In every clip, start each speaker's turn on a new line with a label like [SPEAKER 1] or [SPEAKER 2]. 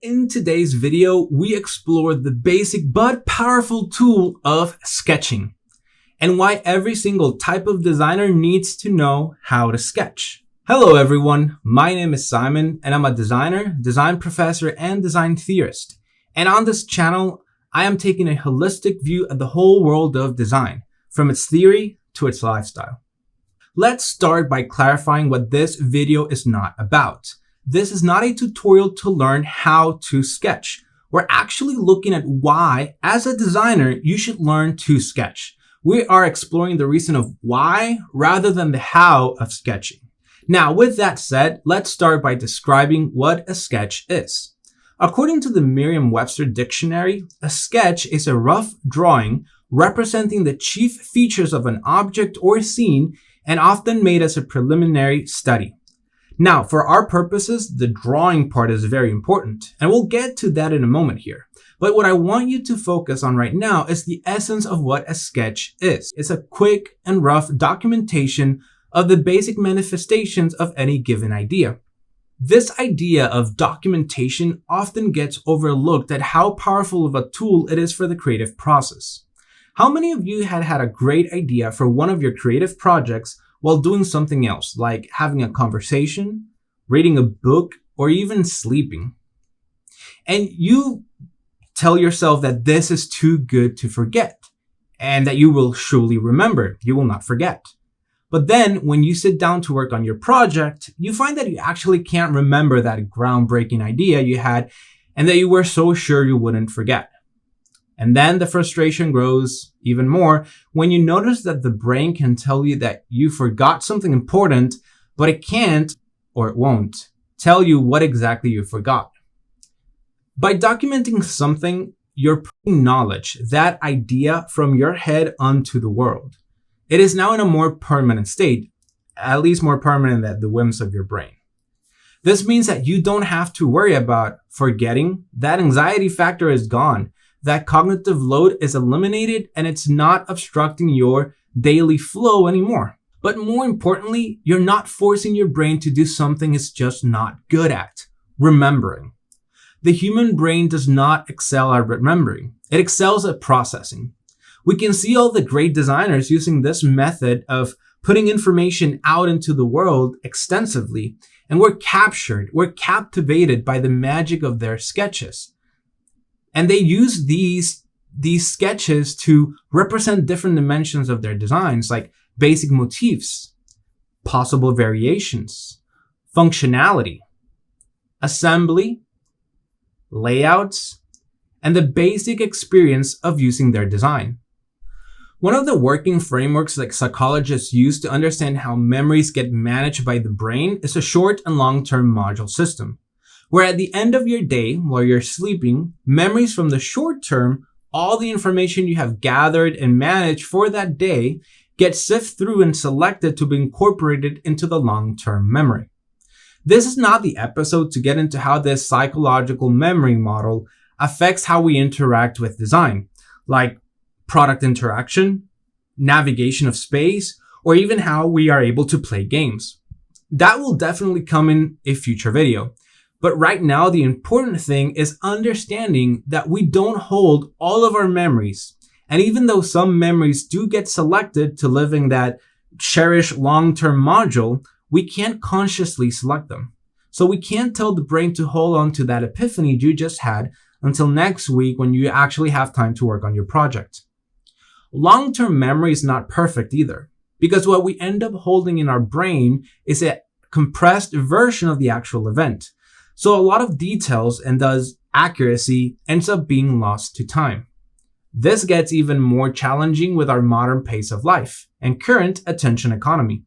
[SPEAKER 1] In today's video, we explore the basic but powerful tool of sketching and why every single type of designer needs to know how to sketch. Hello everyone, my name is Simon and I'm a designer, design professor, and design theorist. And on this channel, I am taking a holistic view of the whole world of design, from its theory to its lifestyle. Let's start by clarifying what this video is not about. This is not a tutorial to learn how to sketch. We're actually looking at why, as a designer, you should learn to sketch. We are exploring the reason of why rather than the how of sketching. Now, with that said, let's start by describing what a sketch is. According to the Merriam-Webster dictionary, a sketch is a rough drawing representing the chief features of an object or scene and often made as a preliminary study. Now, for our purposes, the drawing part is very important, and we'll get to that in a moment here. But what I want you to focus on right now is the essence of what a sketch is. It's a quick and rough documentation of the basic manifestations of any given idea. This idea of documentation often gets overlooked at how powerful of a tool it is for the creative process. How many of you had a great idea for one of your creative projects while doing something else, like having a conversation, reading a book, or even sleeping? And you tell yourself that this is too good to forget, and that you will surely remember, you will not forget. But then when you sit down to work on your project, you find that you actually can't remember that groundbreaking idea you had and that you were so sure you wouldn't forget. And then the frustration grows even more when you notice that the brain can tell you that you forgot something important, but it can't, or it won't, tell you what exactly you forgot. By documenting something, you're putting knowledge, that idea, from your head onto the world. It is now in a more permanent state, at least more permanent than the whims of your brain. This means that you don't have to worry about forgetting. That anxiety factor is gone. That cognitive load is eliminated and it's not obstructing your daily flow anymore. But more importantly, you're not forcing your brain to do something it's just not good at: remembering. The human brain does not excel at remembering. It excels at processing. We can see all the great designers using this method of putting information out into the world extensively, and we're captivated by the magic of their sketches. And they use these sketches to represent different dimensions of their designs, like basic motifs, possible variations, functionality, assembly, layouts, and the basic experience of using their design. One of the working frameworks that psychologists use to understand how memories get managed by the brain is a short and long-term module system, where at the end of your day, while you're sleeping, memories from the short term, all the information you have gathered and managed for that day, get sifted through and selected to be incorporated into the long-term memory. This is not the episode to get into how this psychological memory model affects how we interact with design, like product interaction, navigation of space, or even how we are able to play games. That will definitely come in a future video. But right now, the important thing is understanding that we don't hold all of our memories. And even though some memories do get selected to live in that cherished long-term module, we can't consciously select them. So we can't tell the brain to hold on to that epiphany you just had until next week when you actually have time to work on your project. Long-term memory is not perfect either, because what we end up holding in our brain is a compressed version of the actual event. So a lot of details, and thus accuracy, ends up being lost to time. This gets even more challenging with our modern pace of life and current attention economy,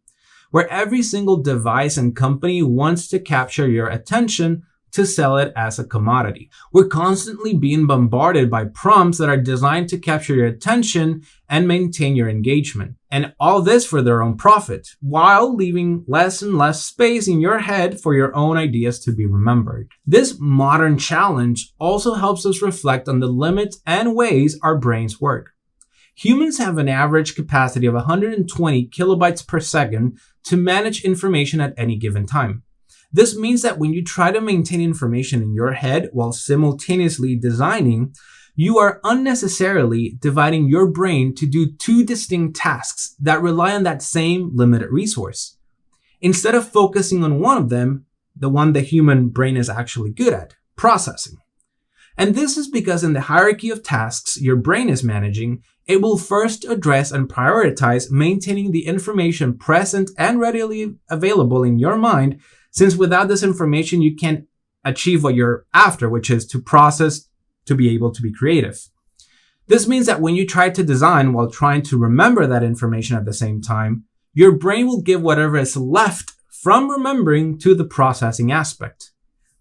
[SPEAKER 1] where every single device and company wants to capture your attention to sell it as a commodity. We're constantly being bombarded by prompts that are designed to capture your attention and maintain your engagement. And all this for their own profit, while leaving less and less space in your head for your own ideas to be remembered. This modern challenge also helps us reflect on the limits and ways our brains work. Humans have an average capacity of 120 kilobytes per second to manage information at any given time. This means that when you try to maintain information in your head while simultaneously designing, you are unnecessarily dividing your brain to do two distinct tasks that rely on that same limited resource. Instead of focusing on one of them, the one the human brain is actually good at, processing. And this is because in the hierarchy of tasks your brain is managing, it will first address and prioritize maintaining the information present and readily available in your mind, since without this information you can't achieve what you're after, which is to process to be able to be creative. This means that when you try to design while trying to remember that information at the same time, your brain will give whatever is left from remembering to the processing aspect.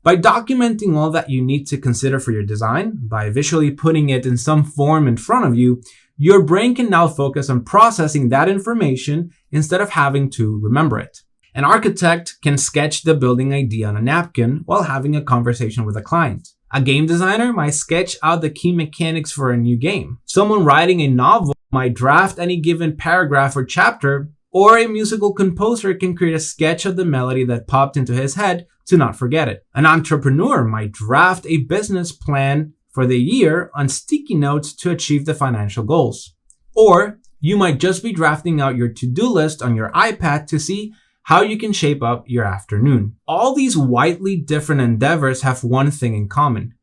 [SPEAKER 1] By documenting all that you need to consider for your design, by visually putting it in some form in front of you, your brain can now focus on processing that information instead of having to remember it. An architect can sketch the building idea on a napkin while having a conversation with a client. A game designer might sketch out the key mechanics for a new game. Someone writing a novel might draft any given paragraph or chapter, or a musical composer can create a sketch of the melody that popped into his head to not forget it. An entrepreneur might draft a business plan for the year on sticky notes to achieve the financial goals. Or you might just be drafting out your to-do list on your iPad to see how you can shape up your afternoon. All these widely different endeavors have one thing in common.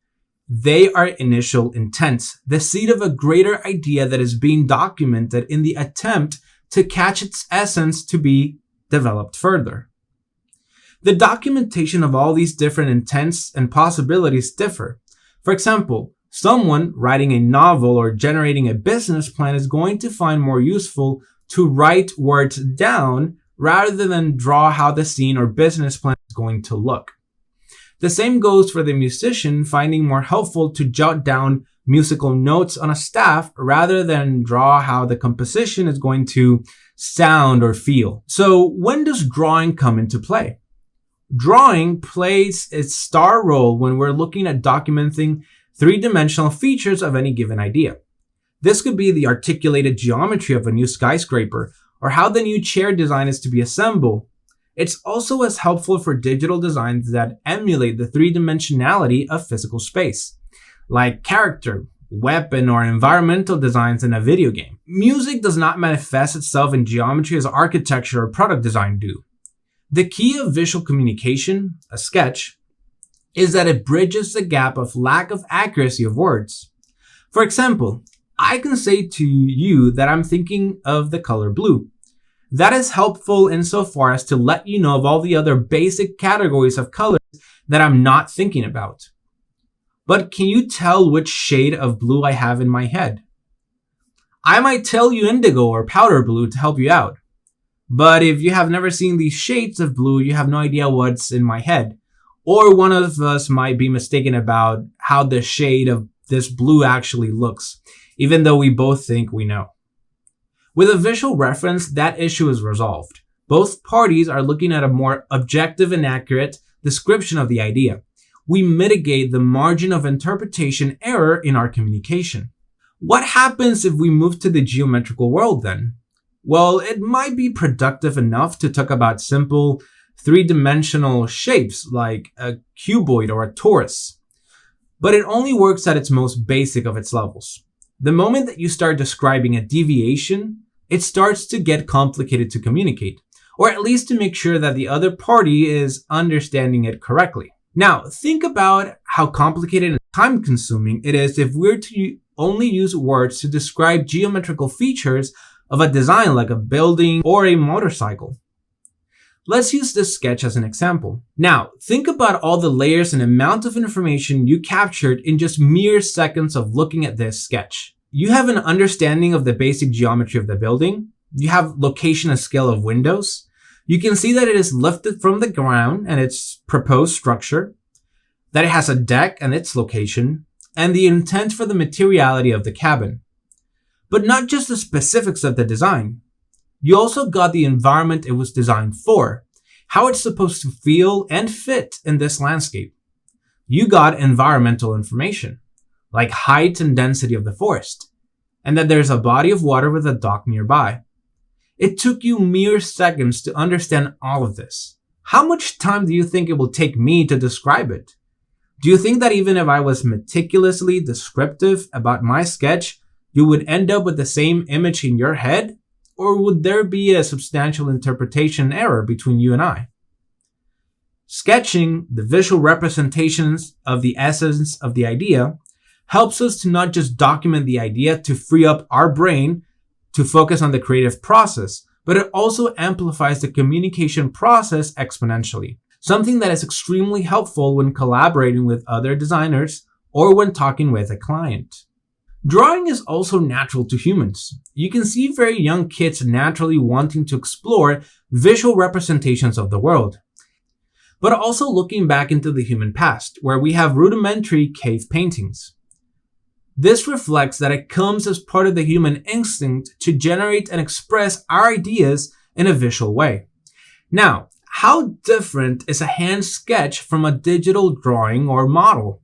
[SPEAKER 1] They are initial intents, the seed of a greater idea that is being documented in the attempt to catch its essence to be developed further. The documentation of all these different intents and possibilities differ. For example, someone writing a novel or generating a business plan is going to find more useful to write words down rather than draw how the scene or business plan is going to look. The same goes for the musician finding more helpful to jot down musical notes on a staff rather than draw how the composition is going to sound or feel. So when does drawing come into play? Drawing plays its star role when we're looking at documenting three-dimensional features of any given idea. This could be the articulated geometry of a new skyscraper, or how the new chair design is to be assembled. It's also as helpful for digital designs that emulate the three-dimensionality of physical space, like character, weapon, or environmental designs in a video game. Music does not manifest itself in geometry as architecture or product design do. The key of visual communication, a sketch, is that it bridges the gap of lack of accuracy of words. For example, I can say to you that I'm thinking of the color blue. That is helpful insofar as to let you know of all the other basic categories of colors that I'm not thinking about. But can you tell which shade of blue I have in my head? I might tell you indigo or powder blue to help you out. But if you have never seen these shades of blue, you have no idea what's in my head. Or one of us might be mistaken about how the shade of this blue actually looks, even though we both think we know. With a visual reference, that issue is resolved. Both parties are looking at a more objective and accurate description of the idea. We mitigate the margin of interpretation error in our communication. What happens if we move to the geometrical world then? Well, it might be productive enough to talk about simple three-dimensional shapes like a cuboid or a torus, but it only works at its most basic of its levels. The moment that you start describing a deviation, it starts to get complicated to communicate, or at least to make sure that the other party is understanding it correctly. Now, think about how complicated and time-consuming it is if we're to only use words to describe geometrical features of a design like a building or a motorcycle. Let's use this sketch as an example. Now, think about all the layers and amount of information you captured in just mere seconds of looking at this sketch. You have an understanding of the basic geometry of the building. You have location and scale of windows. You can see that it is lifted from the ground and its proposed structure, that it has a deck and its location, and the intent for the materiality of the cabin. But not just the specifics of the design. You also got the environment it was designed for, how it's supposed to feel and fit in this landscape. You got environmental information, like height and density of the forest, and that there's a body of water with a dock nearby. It took you mere seconds to understand all of this. how much time do you think it will take me to describe it? Do you think that even if I was meticulously descriptive about my sketch, you would end up with the same image in your head? Or would there be a substantial interpretation error between you and I? Sketching, the visual representations of the essence of the idea, helps us to not just document the idea to free up our brain to focus on the creative process, but it also amplifies the communication process exponentially, something that is extremely helpful when collaborating with other designers or when talking with a client. Drawing is also natural to humans. You can see very young kids naturally wanting to explore visual representations of the world, but also looking back into the human past, where we have rudimentary cave paintings. This reflects that it comes as part of the human instinct to generate and express our ideas in a visual way. Now, how different is a hand sketch from a digital drawing or model?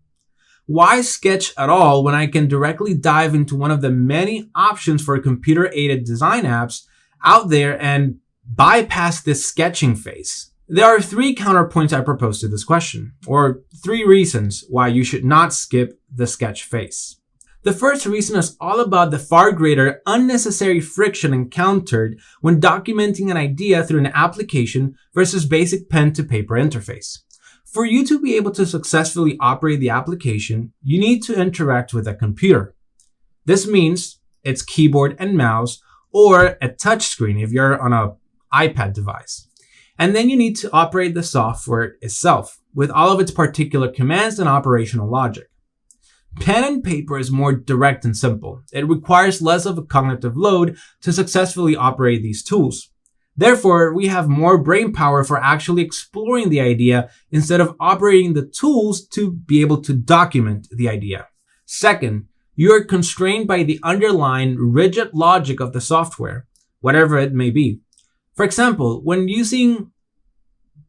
[SPEAKER 1] Why sketch at all when I can directly dive into one of the many options for computer-aided design apps out there and bypass this sketching phase? There are 3 counterpoints I propose to this question, or 3 reasons why you should not skip the sketch phase. The first reason is all about the far greater unnecessary friction encountered when documenting an idea through an application versus basic pen-to-paper interface. For you to be able to successfully operate the application, you need to interact with a computer. This means its keyboard and mouse, or a touchscreen if you're on an iPad device. And then you need to operate the software itself, with all of its particular commands and operational logic. Pen and paper is more direct and simple. It requires less of a cognitive load to successfully operate these tools. Therefore, we have more brain power for actually exploring the idea instead of operating the tools to be able to document the idea. Second, you are constrained by the underlying rigid logic of the software, whatever it may be. For example, when using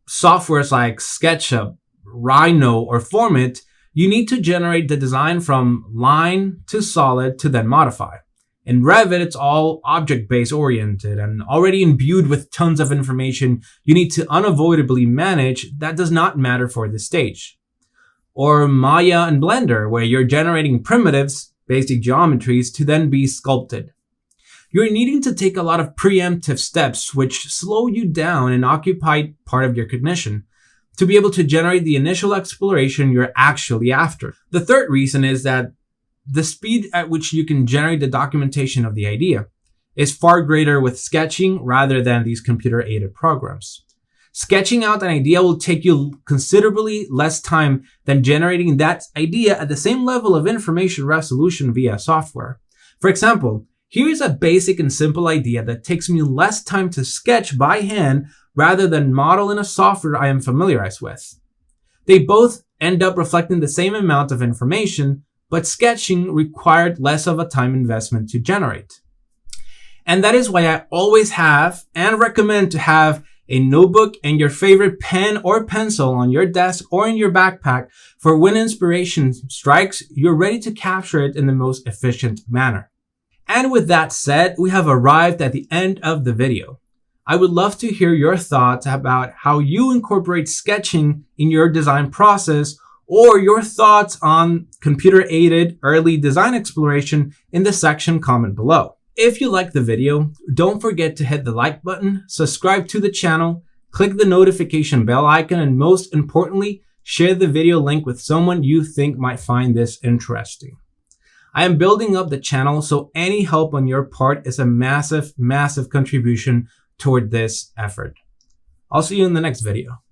[SPEAKER 1] softwares like SketchUp, Rhino, or Formit, you need to generate the design from line to solid to then modify. In Revit, it's all object-based oriented and already imbued with tons of information you need to unavoidably manage that does not matter for this stage. Or Maya and Blender, where you're generating primitives, basic geometries, to then be sculpted. You're needing to take a lot of preemptive steps which slow you down and occupy part of your cognition to be able to generate the initial exploration you're actually after. The third reason is that the speed at which you can generate the documentation of the idea is far greater with sketching rather than these computer-aided programs. Sketching out an idea will take you considerably less time than generating that idea at the same level of information resolution via software. For example, here is a basic and simple idea that takes me less time to sketch by hand rather than model in a software I am familiarized with. They both end up reflecting the same amount of information, but sketching required less of a time investment to generate. And that is why I always have and recommend to have a notebook and your favorite pen or pencil on your desk or in your backpack for when inspiration strikes, you're ready to capture it in the most efficient manner. And with that said, we have arrived at the end of the video. I would love to hear your thoughts about how you incorporate sketching in your design process, or your thoughts on computer-aided early design exploration in the section comment below. If you liked the video, don't forget to hit the like button, subscribe to the channel, click the notification bell icon, and most importantly, share the video link with someone you think might find this interesting. I am building up the channel, so any help on your part is a massive, massive contribution toward this effort. I'll see you in the next video.